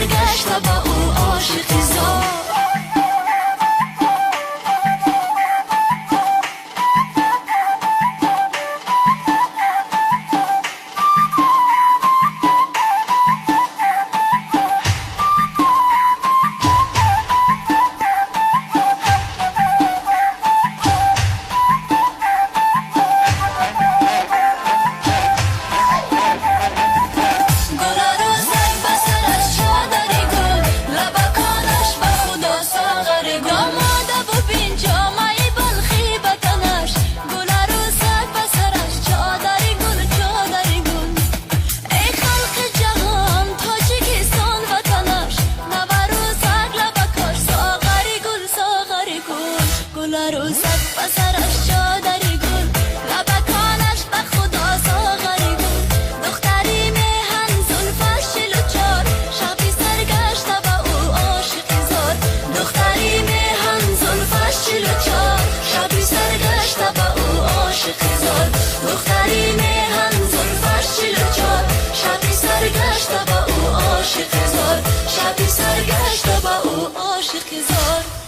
سرگشت و با او عاشقی زار. عروسک پسرش چادری گل لبکانش به خدا ساغری گل دختری میهن زلفش چل و چار شبی سرگشته به او عاشقی زار. دختری میهن زلفش چل و چار شبی سرگشته به او عاشقی زار. دختری میهن زلفش چل و چار شبی سرگشته به او عاشقی زار. شبی سرگشته به او عاشقی زار.